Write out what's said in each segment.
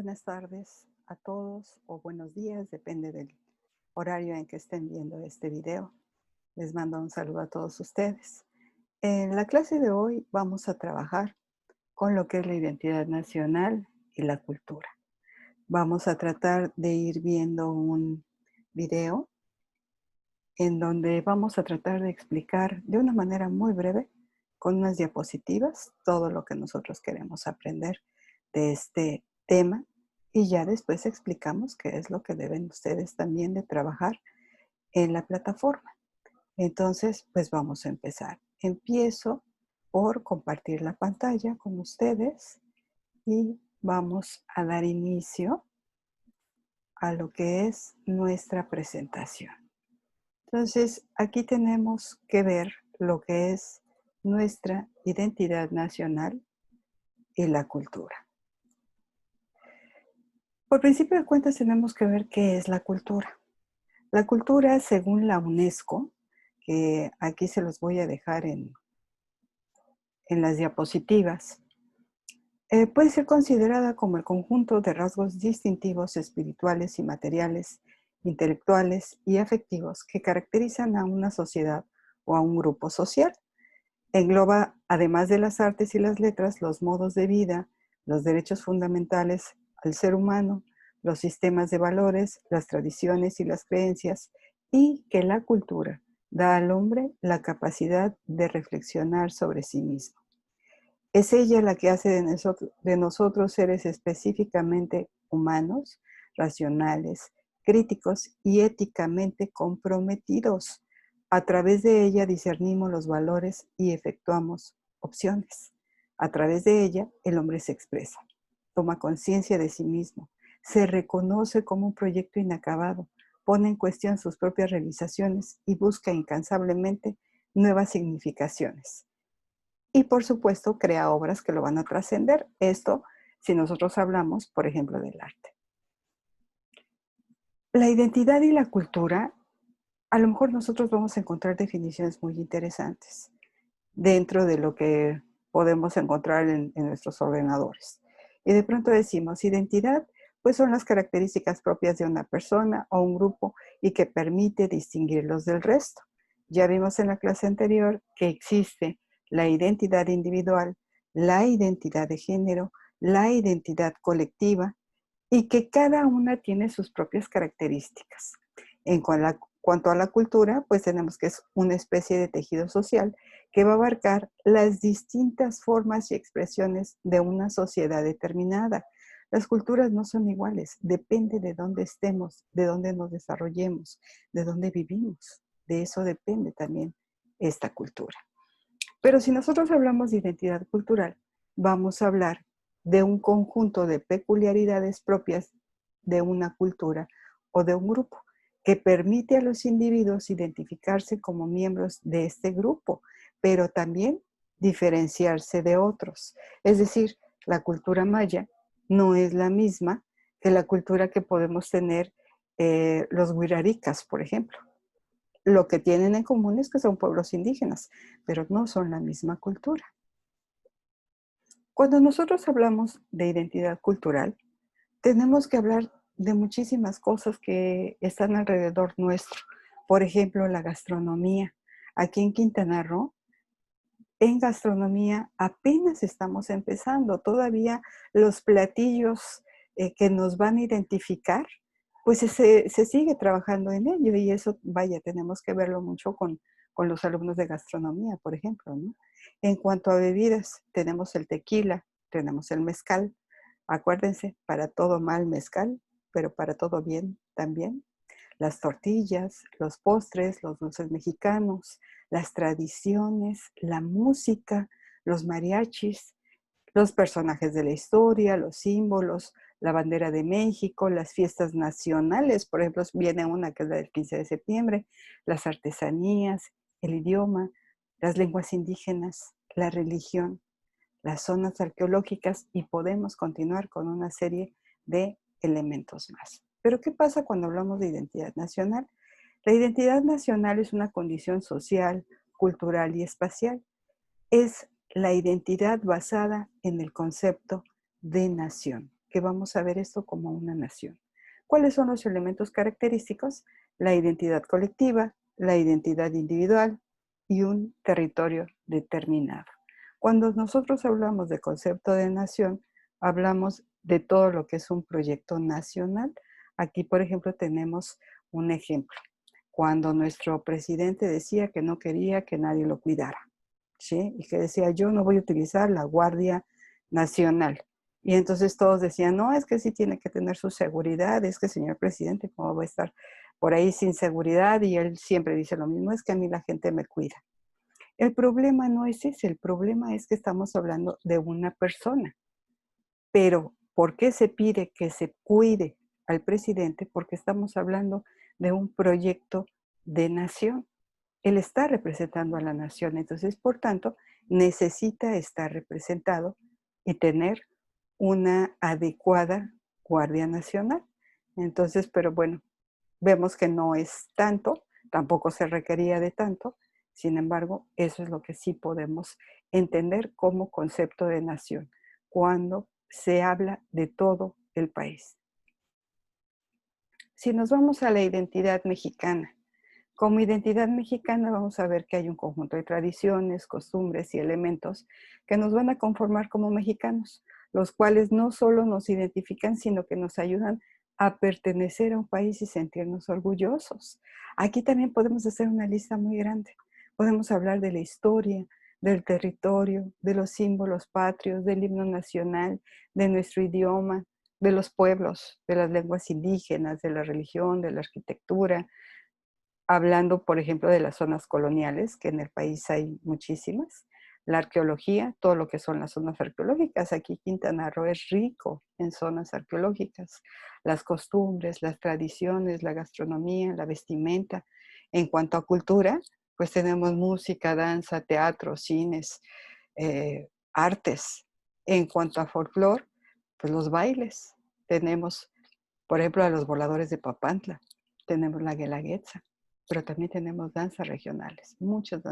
Buenas tardes a todos o buenos días, depende del horario en que estén viendo este video. Les mando un saludo a todos ustedes. En la clase de hoy vamos a trabajar con lo que es la identidad nacional y la cultura. Vamos a tratar de ir viendo un video en donde vamos a tratar de explicar de una manera muy breve, con unas diapositivas, todo lo que nosotros queremos aprender de este tema y ya después explicamos qué es lo que deben ustedes también de trabajar en la plataforma. Entonces, pues vamos a empezar. Empiezo por compartir la pantalla con ustedes y vamos a dar inicio a lo que es nuestra presentación. Entonces, aquí tenemos que ver lo que es nuestra identidad nacional y la cultura. Por principio de cuentas, tenemos que ver qué es la cultura. La cultura, según la UNESCO, que aquí se los voy a dejar en las diapositivas, puede ser considerada como el conjunto de rasgos distintivos espirituales y materiales, intelectuales y afectivos que caracterizan a una sociedad o a un grupo social. Engloba, además de las artes y las letras, los modos de vida, los derechos fundamentales al ser humano, los sistemas de valores, las tradiciones y las creencias, y que la cultura da al hombre la capacidad de reflexionar sobre sí mismo. Es ella la que hace de nosotros seres específicamente humanos, racionales, críticos y éticamente comprometidos. A través de ella discernimos los valores y efectuamos opciones. A través de ella el hombre se expresa, toma conciencia de sí mismo, se reconoce como un proyecto inacabado, pone en cuestión sus propias realizaciones y busca incansablemente nuevas significaciones. Y por supuesto, crea obras que lo van a trascender. Esto, si nosotros hablamos, por ejemplo, del arte. La identidad y la cultura, a lo mejor nosotros vamos a encontrar definiciones muy interesantes dentro de lo que podemos encontrar en nuestros ordenadores. Y de pronto decimos, identidad, pues son las características propias de una persona o un grupo y que permite distinguirlos del resto. Ya vimos en la clase anterior que existe la identidad individual, la identidad de género, la identidad colectiva y que cada una tiene sus propias características. En cuanto a la cultura, pues tenemos que es una especie de tejido social que va a abarcar las distintas formas y expresiones de una sociedad determinada. Las culturas no son iguales, depende de dónde estemos, de dónde nos desarrollemos, de dónde vivimos. De eso depende también esta cultura. Pero si nosotros hablamos de identidad cultural, vamos a hablar de un conjunto de peculiaridades propias de una cultura o de un grupo que permite a los individuos identificarse como miembros de este grupo, pero también diferenciarse de otros. Es decir, la cultura maya no es la misma que la cultura que podemos tener los huiraricas, por ejemplo. Lo que tienen en común es que son pueblos indígenas, pero no son la misma cultura. Cuando nosotros hablamos de identidad cultural, tenemos que hablar de muchísimas cosas que están alrededor nuestro. Por ejemplo, la gastronomía. Aquí en Quintana Roo, en gastronomía apenas estamos empezando. Todavía los platillos que nos van a identificar, pues se sigue trabajando en ello y eso, vaya, tenemos que verlo mucho con los alumnos de gastronomía, por ejemplo, ¿no? En cuanto a bebidas, tenemos el tequila, tenemos el mezcal. Acuérdense, para todo mal mezcal, pero para todo bien también. Las tortillas, los postres, los dulces mexicanos, las tradiciones, la música, los mariachis, los personajes de la historia, los símbolos, la bandera de México, las fiestas nacionales, por ejemplo, viene una que es la del 15 de septiembre, las artesanías, el idioma, las lenguas indígenas, la religión, las zonas arqueológicas y podemos continuar con una serie de elementos más. Pero ¿qué pasa cuando hablamos de identidad nacional? La identidad nacional es una condición social, cultural y espacial. Es la identidad basada en el concepto de nación. que vamos a ver esto como una nación. ¿Cuáles son los elementos característicos? La identidad colectiva, la identidad individual y un territorio determinado. Cuando nosotros hablamos de concepto de nación, hablamos de todo lo que es un proyecto nacional. Aquí, por ejemplo, tenemos un ejemplo. Cuando nuestro presidente decía que no quería que nadie lo cuidara, ¿sí? Y que decía, yo no voy a utilizar la Guardia Nacional. Y entonces todos decían, no, es que sí tiene que tener su seguridad, es que señor presidente, ¿cómo va a estar por ahí sin seguridad? Y él siempre dice lo mismo, es que a mí la gente me cuida. El problema no es ese, el problema es que estamos hablando de una persona. Pero, ¿por qué se pide que se cuide al presidente? Porque estamos hablando de un proyecto de nación. Él está representando a la nación, entonces, por tanto, necesita estar representado y tener una adecuada Guardia Nacional. Entonces, pero bueno, vemos que no es tanto, tampoco se requería de tanto, sin embargo, eso es lo que sí podemos entender como concepto de nación, cuando se habla de todo el país. Si nos vamos a la identidad mexicana, como identidad mexicana vamos a ver que hay un conjunto de tradiciones, costumbres y elementos que nos van a conformar como mexicanos, los cuales no solo nos identifican, sino que nos ayudan a pertenecer a un país y sentirnos orgullosos. Aquí también podemos hacer una lista muy grande. Podemos hablar de la historia, del territorio, de los símbolos patrios, del himno nacional, de nuestro idioma, de los pueblos, de las lenguas indígenas, de la religión, de la arquitectura, hablando, por ejemplo, de las zonas coloniales, que en el país hay muchísimas, la arqueología, todo lo que son las zonas arqueológicas. Aquí Quintana Roo es rico en zonas arqueológicas, las costumbres, las tradiciones, la gastronomía, la vestimenta. En cuanto a cultura, pues tenemos música, danza, teatro, cines, artes. En cuanto a folclore, pues los bailes. Tenemos, por ejemplo, a los voladores de Papantla, tenemos la guelaguetza, pero también tenemos danzas regionales, muchas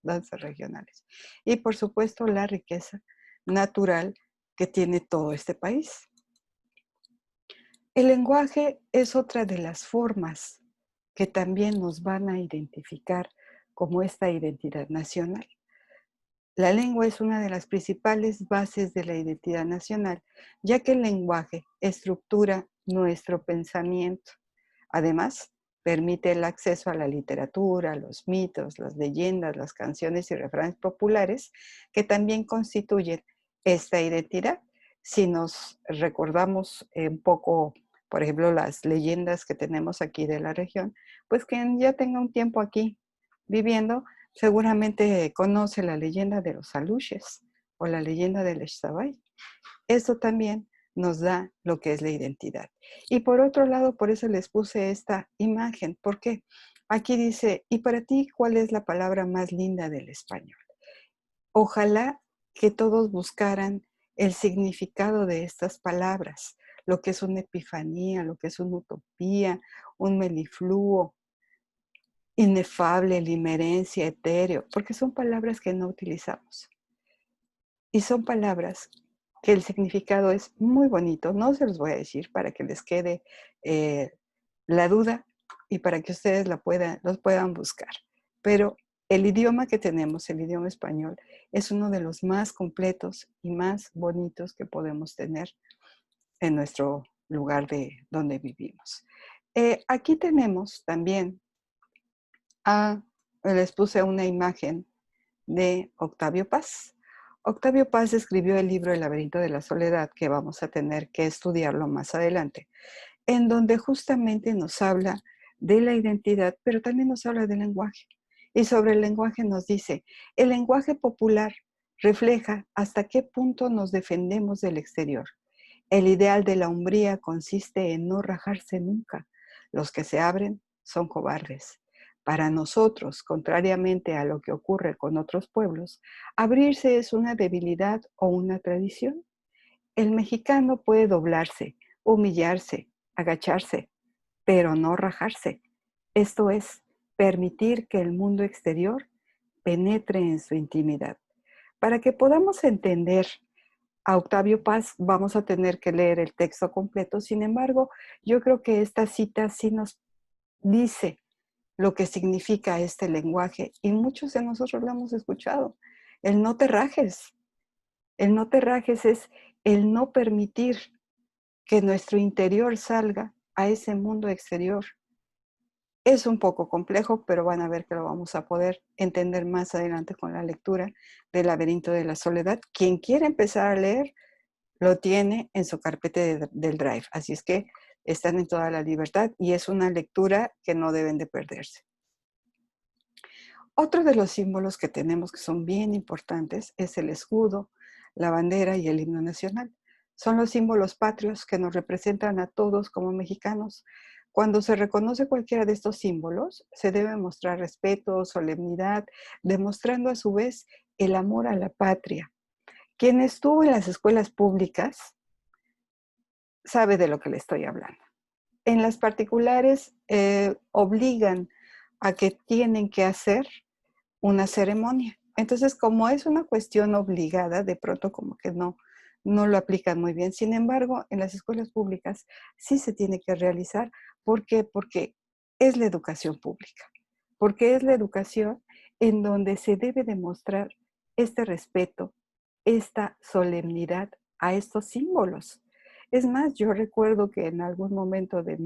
danzas regionales. Y por supuesto la riqueza natural que tiene todo este país. El lenguaje es otra de las formas que también nos van a identificar como esta identidad nacional. La lengua es una de las principales bases de la identidad nacional, ya que el lenguaje estructura nuestro pensamiento. Además, permite el acceso a la literatura, los mitos, las leyendas, las canciones y refranes populares que también constituyen esta identidad. Si nos recordamos un poco, por ejemplo, las leyendas que tenemos aquí de la región, pues quien ya tenga un tiempo aquí viviendo, seguramente conoce la leyenda de los aluches o la leyenda del Ixtabay. Eso también nos da lo que es la identidad. Y por otro lado, por eso les puse esta imagen, porque aquí dice, ¿y para ti cuál es la palabra más linda del español? Ojalá que todos buscaran el significado de estas palabras, lo que es una epifanía, lo que es una utopía, un melifluo, inefable, limerencia, etéreo, porque son palabras que no utilizamos. Y son palabras que el significado es muy bonito. No se los voy a decir para que les quede la duda y para que ustedes los puedan buscar. Pero el idioma que tenemos, el idioma español, es uno de los más completos y más bonitos que podemos tener en nuestro lugar de donde vivimos. Aquí tenemos también, les puse una imagen de Octavio Paz. Octavio Paz escribió el libro El laberinto de la soledad, que vamos a tener que estudiarlo más adelante, en donde justamente nos habla de la identidad, pero también nos habla del lenguaje. Y sobre el lenguaje nos dice, el lenguaje popular refleja hasta qué punto nos defendemos del exterior. El ideal de la hombría consiste en no rajarse nunca. Los que se abren son cobardes. Para nosotros, contrariamente a lo que ocurre con otros pueblos, abrirse es una debilidad o una tradición. El mexicano puede doblarse, humillarse, agacharse, pero no rajarse. Esto es, permitir que el mundo exterior penetre en su intimidad. Para que podamos entender a Octavio Paz vamos a tener que leer el texto completo. Sin embargo, yo creo que esta cita sí nos dice lo que significa este lenguaje y muchos de nosotros lo hemos escuchado. El no te rajes. El no te rajes es el no permitir que nuestro interior salga a ese mundo exterior. Es un poco complejo, pero van a ver que lo vamos a poder entender más adelante con la lectura del Laberinto de la Soledad. Quien quiera empezar a leer, lo tiene en su carpeta del Drive. Así es que están en toda la libertad y es una lectura que no deben de perderse. Otro de los símbolos que tenemos que son bien importantes es el escudo, la bandera y el himno nacional. Son los símbolos patrios que nos representan a todos como mexicanos. Cuando se reconoce cualquiera de estos símbolos, se debe mostrar respeto, solemnidad, demostrando a su vez el amor a la patria. Quien estuvo en las escuelas públicas sabe de lo que le estoy hablando. En las particulares obligan a que tienen que hacer una ceremonia. Entonces, como es una cuestión obligada, de pronto como que no lo aplican muy bien. Sin embargo, en las escuelas públicas sí se tiene que realizar. ¿Por qué? Porque es la educación pública. Porque es la educación en donde se debe demostrar este respeto, esta solemnidad a estos símbolos. Es más, yo recuerdo que en algún momento de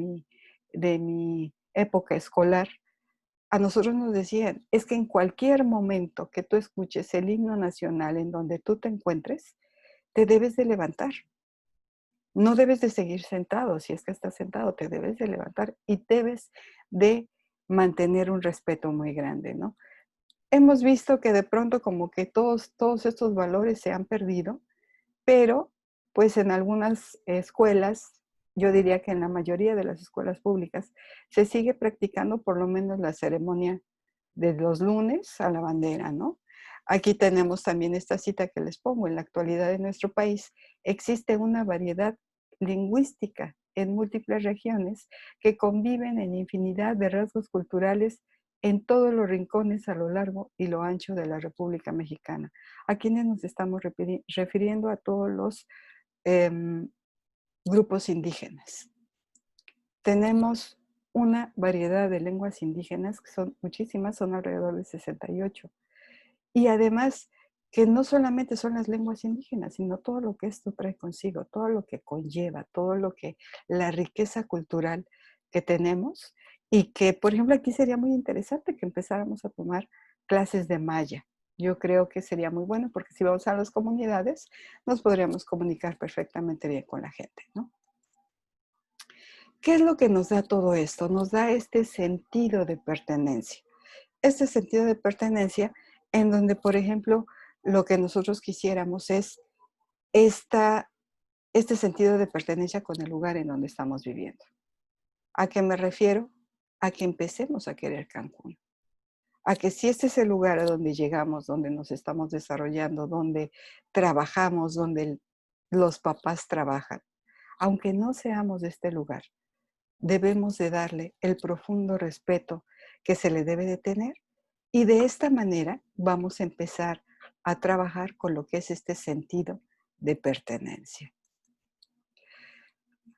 mi época escolar, a nosotros nos decían, es que en cualquier momento que tú escuches el himno nacional en donde tú te encuentres, te debes de levantar. No debes de seguir sentado. Si es que estás sentado, te debes de levantar y debes de mantener un respeto muy grande, ¿no? Hemos visto que de pronto como que todos estos valores se han perdido, pero pues en algunas escuelas, yo diría que en la mayoría de las escuelas públicas, se sigue practicando por lo menos la ceremonia de los lunes a la bandera, ¿no? Aquí tenemos también esta cita que les pongo. En la actualidad de nuestro país existe una variedad lingüística en múltiples regiones que conviven en infinidad de rasgos culturales en todos los rincones a lo largo y lo ancho de la República Mexicana. ¿A quienes nos estamos refiriendo? A todos los grupos indígenas. Tenemos una variedad de lenguas indígenas, que son muchísimas, son alrededor de 68. Y además, que no solamente son las lenguas indígenas, sino todo lo que esto trae consigo, todo lo que conlleva, todo lo que, la riqueza cultural que tenemos y que, por ejemplo, aquí sería muy interesante que empezáramos a tomar clases de maya. Yo creo que sería muy bueno porque si vamos a las comunidades, nos podríamos comunicar perfectamente bien con la gente, ¿no? ¿Qué es lo que nos da todo esto? Nos da este sentido de pertenencia. Este sentido de pertenencia en donde, por ejemplo, lo que nosotros quisiéramos es este sentido de pertenencia con el lugar en donde estamos viviendo. ¿A qué me refiero? A que empecemos a querer Cancún. A que si este es el lugar a donde llegamos, donde nos estamos desarrollando, donde trabajamos, donde los papás trabajan, aunque no seamos de este lugar, debemos de darle el profundo respeto que se le debe de tener y de esta manera vamos a empezar a trabajar con lo que es este sentido de pertenencia.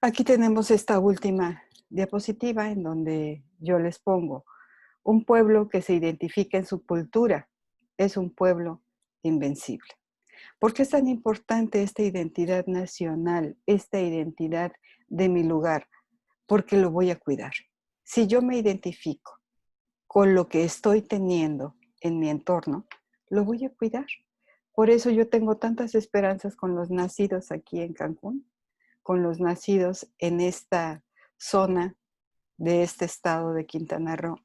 Aquí tenemos esta última diapositiva en donde yo les pongo un pueblo que se identifica en su cultura, es un pueblo invencible. ¿Por qué es tan importante esta identidad nacional, esta identidad de mi lugar? Porque lo voy a cuidar. Si yo me identifico con lo que estoy teniendo en mi entorno, lo voy a cuidar. Por eso yo tengo tantas esperanzas con los nacidos aquí en Cancún, con los nacidos en esta zona de este estado de Quintana Roo,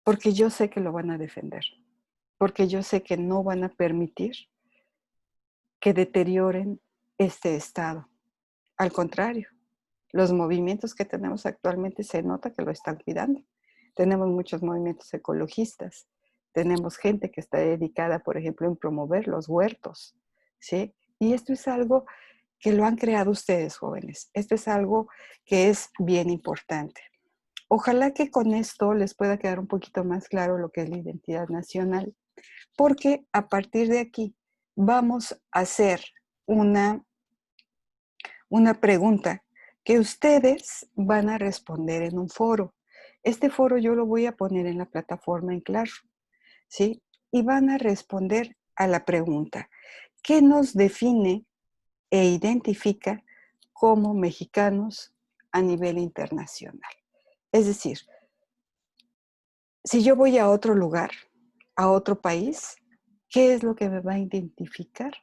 porque yo sé que lo van a defender, porque yo sé que no van a permitir que deterioren este estado. Al contrario, los movimientos que tenemos actualmente se nota que lo están cuidando. Tenemos muchos movimientos ecologistas, tenemos gente que está dedicada, por ejemplo, en promover los huertos, ¿sí? Y esto es algo que lo han creado ustedes, jóvenes. Esto es algo que es bien importante. Ojalá que con esto les pueda quedar un poquito más claro lo que es la identidad nacional, porque a partir de aquí vamos a hacer una, una pregunta que ustedes van a responder en un foro. Este foro yo lo voy a poner en la plataforma en Classroom, ¿sí? Y van a responder a la pregunta, ¿qué nos define e identifica como mexicanos a nivel internacional? Es decir, si yo voy a otro lugar, a otro país, ¿qué es lo que me va a identificar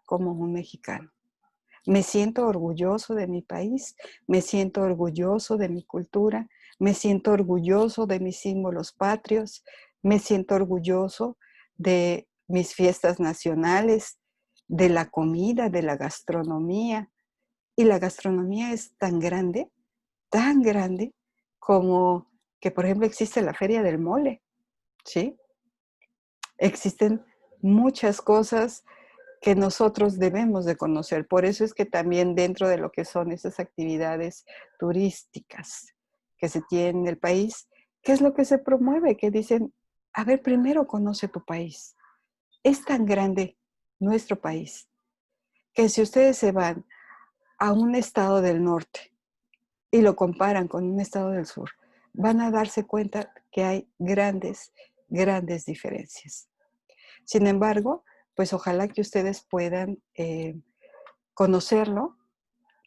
como un mexicano? Me siento orgulloso de mi país, me siento orgulloso de mi cultura, me siento orgulloso de mis símbolos patrios, me siento orgulloso de mis fiestas nacionales, de la comida, de la gastronomía. Y la gastronomía es tan grande como que, por ejemplo, existe la Feria del Mole, ¿sí? Existen muchas cosas que nosotros debemos de conocer. Por eso es que también dentro de lo que son esas actividades turísticas que se tienen en el país, ¿qué es lo que se promueve? Que dicen, a ver, primero conoce tu país. Es tan grande nuestro país que si ustedes se van a un estado del norte y lo comparan con un estado del sur, van a darse cuenta que hay grandes diferencias. Sin embargo, pues ojalá que ustedes puedan conocerlo,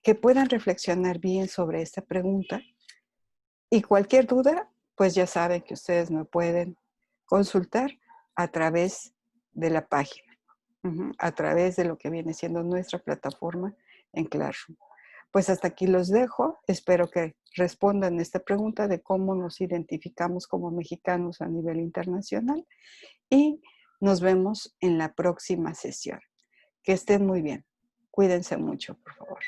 que puedan reflexionar bien sobre esta pregunta y cualquier duda, pues ya saben que ustedes me pueden consultar a través de la página, a través de lo que viene siendo nuestra plataforma en Classroom. Pues hasta aquí los dejo. Espero que respondan esta pregunta de cómo nos identificamos como mexicanos a nivel internacional y nos vemos en la próxima sesión. Que estén muy bien. Cuídense mucho, por favor.